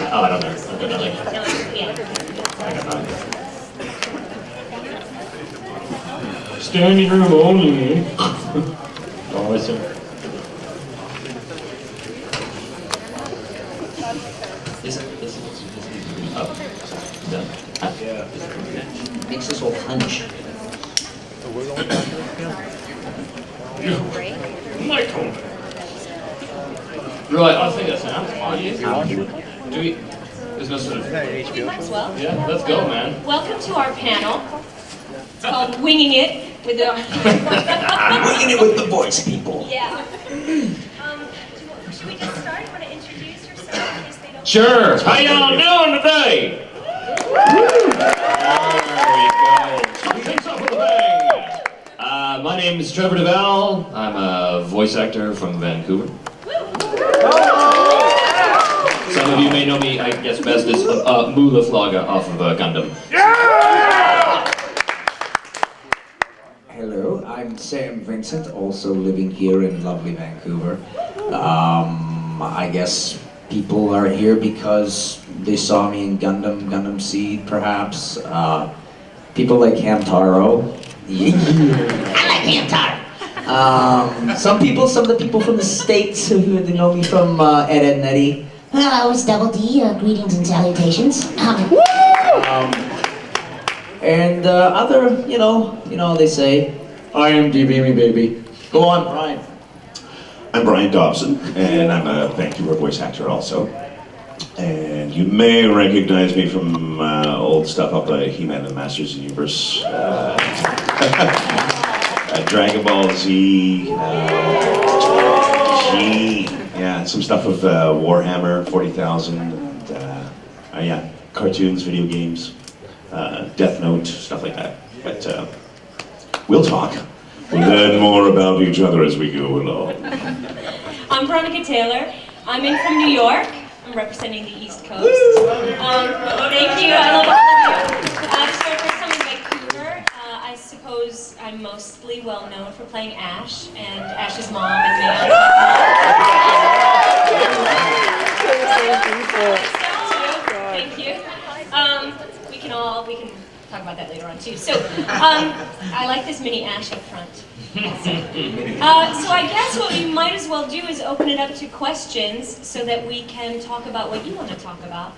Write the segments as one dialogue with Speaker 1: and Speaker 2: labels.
Speaker 1: Oh, I don't know. I've got nothing.
Speaker 2: Yeah.
Speaker 1: I got nothing. Standing room only. Oh, listen. This up. Done.
Speaker 3: Yeah.
Speaker 4: Makes us all hunch.
Speaker 1: Michael. Right, I think that's enough. Do we? There's no sort of.
Speaker 2: Might as well.
Speaker 1: Yeah, let's go, man.
Speaker 2: Welcome to our panel. It's called Winging It with the.
Speaker 4: Winging it with the voice, people.
Speaker 2: Yeah. Should we just start? Want to introduce yourself in case they don't?
Speaker 1: Sure. How y'all doing today? There we go. Things up with a bang. My name is Trevor Devall. I'm a voice actor from Vancouver. Some of you may know me, I guess best as Moola Flaga off of Gundam.
Speaker 4: Hello, I'm Sam Vincent, also living here in lovely Vancouver. I guess people are here because they saw me in Gundam Seed, perhaps. People like Hamtaro. I like Hamtaro. Some of the people from the States who they know me from Ed, Ed, and Eddie.
Speaker 5: Hello, it's Double D. Greetings and salutations.
Speaker 4: And other, you know, they say, I am DB baby. Go on, Brian.
Speaker 3: I'm Brian Dobson, and I'm a Vancouver voice actor also. And you may recognize me from old stuff up by He-Man and the Masters of the Universe, Dragon Ball Z, some stuff with Warhammer 40,000, and yeah, cartoons, video games, Death Note, stuff like that. But we'll talk. We'll learn more about each other as we go along.
Speaker 2: I'm Veronica Taylor. I'm in from New York. I'm representing the East Coast. Thank you. I love all of you. This is my first time in Vancouver. I suppose I'm mostly well known for playing Ash and Ash's mom and me. Thank you. We can talk about that later on too. So I like this mini Ash up front. So I guess what we might as well do is open it up to questions so that we can talk about what you want to talk about.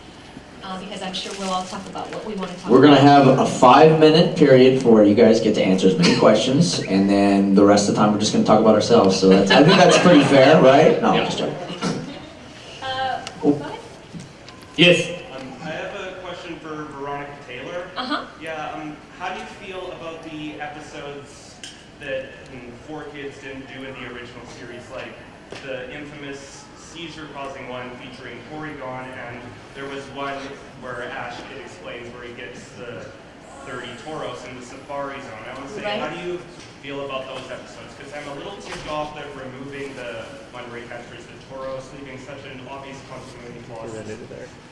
Speaker 2: Because I'm sure we'll all talk about what we want to talk about.
Speaker 4: We're going to have a 5-minute period where you guys get to answer as many questions, and then the rest of the time we're just going to talk about ourselves. So I think that's pretty fair, right? No,
Speaker 1: Yeah.
Speaker 4: just joking.
Speaker 2: Go ahead.
Speaker 1: Yes.
Speaker 6: I have a question for Veronica Taylor.
Speaker 2: Uh-huh.
Speaker 6: Yeah, how do you feel about the episodes that 4Kids didn't do in the original series, like the infamous seizure-causing one featuring Porygon, and there was one where Ash, it explains, where he gets the 30 Tauros in the Safari Zone. I want to say,
Speaker 2: Right.
Speaker 6: How do you feel about those episodes? Because I'm a little ticked off that removing the one where he captures the Tauros, leaving such an obvious continuity flaw that's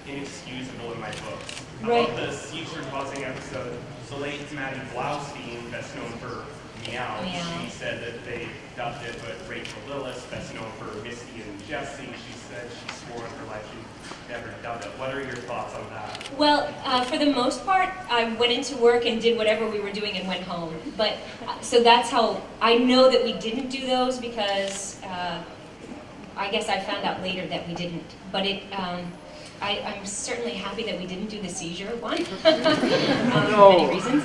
Speaker 6: inexcusable in my books.
Speaker 2: Right.
Speaker 6: About the seizure-causing episode, the late Maddie Blaustein, best known for Meow, she said that they dubbed it, but Rachel Lillis, best known for Misty and Jessie, she said she swore in her life she never dubbed it. What are your thoughts on that?
Speaker 2: Well, for the most part, I went into work and did whatever we were doing and went home. But so that's how I know that we didn't do those, because I guess I found out later that we didn't. But I'm certainly happy that we didn't do the seizure one for many reasons.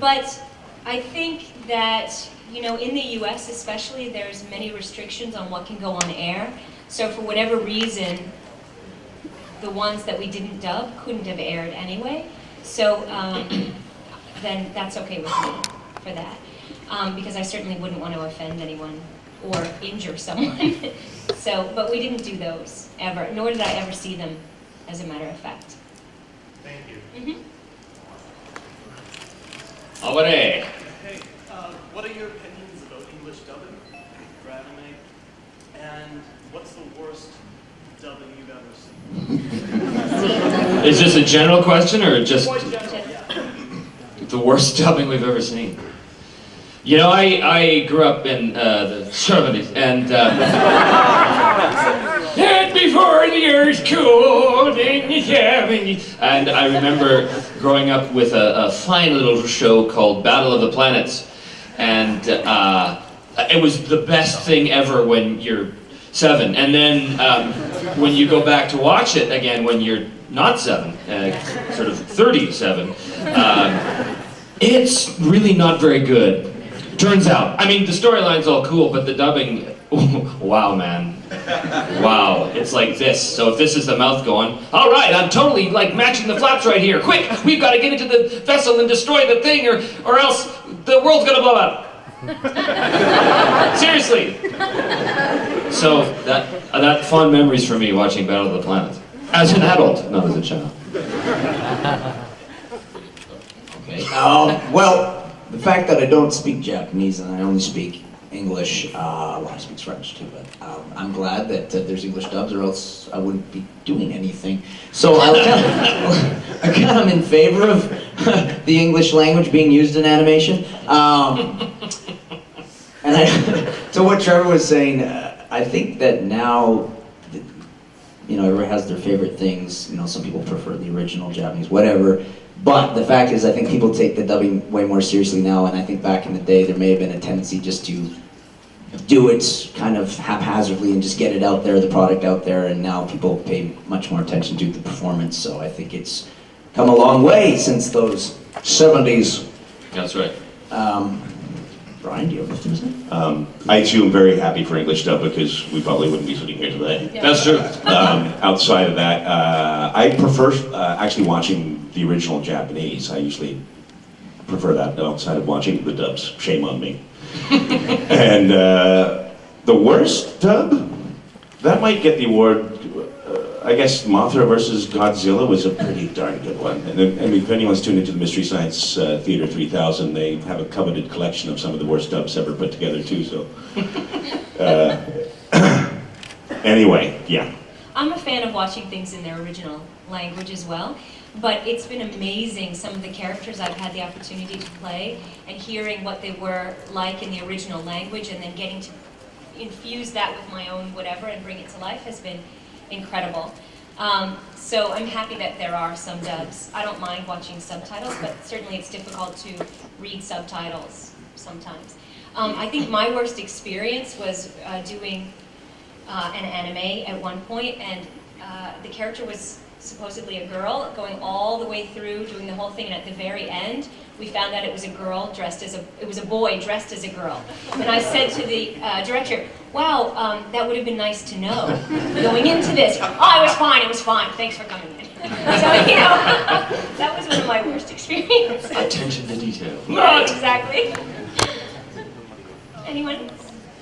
Speaker 2: But I think that, you know, in the US especially, there's many restrictions on what can go on air. So for whatever reason, the ones that we didn't dub couldn't have aired anyway. So then that's okay with me for that. Because I certainly wouldn't want to offend anyone or injure someone. So, but we didn't do those ever, nor did I ever see them, as a matter of fact.
Speaker 6: Thank you.
Speaker 2: Mm-hmm.
Speaker 1: Alright.
Speaker 7: Hey, what are your opinions about English dubbing for anime? And what's the worst dubbing you've ever seen?
Speaker 1: Is this a general question or just
Speaker 7: Quite general, yeah.
Speaker 1: the worst dubbing we've ever seen? You know, I grew up in the 70s, and it'd before the earth cooled in the 70s. And I remember growing up with a fine little show called Battle of the Planets. And it was the best thing ever when you're 7. And then when you go back to watch it again when you're not 7, sort of 37, it's really not very good. Turns out. I mean, the storyline's all cool, but the dubbing, wow, man. Wow, it's like this. So if this is the mouth going, all right, I'm totally like matching the flaps right here. Quick, we've got to get into the vessel and destroy the thing, or else the world's gonna blow up. Seriously. So that fond memories for me watching Battle of the Planets as an adult, not as a child.
Speaker 4: Okay. Well, the fact that I don't speak Japanese and I only speak English, well, I speak French too, but I'm glad that there's English dubs, or else I wouldn't be doing anything. So I kind of am in favor of the English language being used in animation. And to what Trevor was saying, I think that now, everyone has their favorite things. Some people prefer the original Japanese, whatever. But the fact is, I think people take the dubbing way more seriously now, and I think back in the day there may have been a tendency just to do it kind of haphazardly and just get it out there, the product out there, and now people pay much more attention to the performance, so I think it's come a long way since those 70s.
Speaker 1: That's right.
Speaker 4: Brian, do you have anything to say?
Speaker 3: I too am very happy for English dub because we probably wouldn't be sitting here today.
Speaker 2: Yeah.
Speaker 1: That's true.
Speaker 3: Outside of that, I prefer actually watching the original Japanese. I usually prefer that outside of watching the dubs. Shame on me. And the worst dub, that might get the award. I guess Mothra versus Godzilla was a pretty darn good one. And if anyone's tuned into the Mystery Science Theater 3000, they have a coveted collection of some of the worst dubs ever put together too. So anyway, yeah.
Speaker 2: I'm a fan of watching things in their original language as well, but it's been amazing, some of the characters I've had the opportunity to play, and hearing what they were like in the original language, and then getting to infuse that with my own whatever and bring it to life has been incredible. So I'm happy that there are some dubs. I don't mind watching subtitles, but certainly it's difficult to read subtitles sometimes. I think my worst experience was doing an anime at one point, and the character was supposedly a girl, going all the way through, doing the whole thing, and at the very end, we found out it was a girl dressed as it was a boy dressed as a girl. And I said to the director, wow, that would have been nice to know going into this. Oh, it was fine, thanks for coming in. So, that was one of my worst experiences.
Speaker 1: Attention to detail.
Speaker 2: Yeah, exactly. Anyone?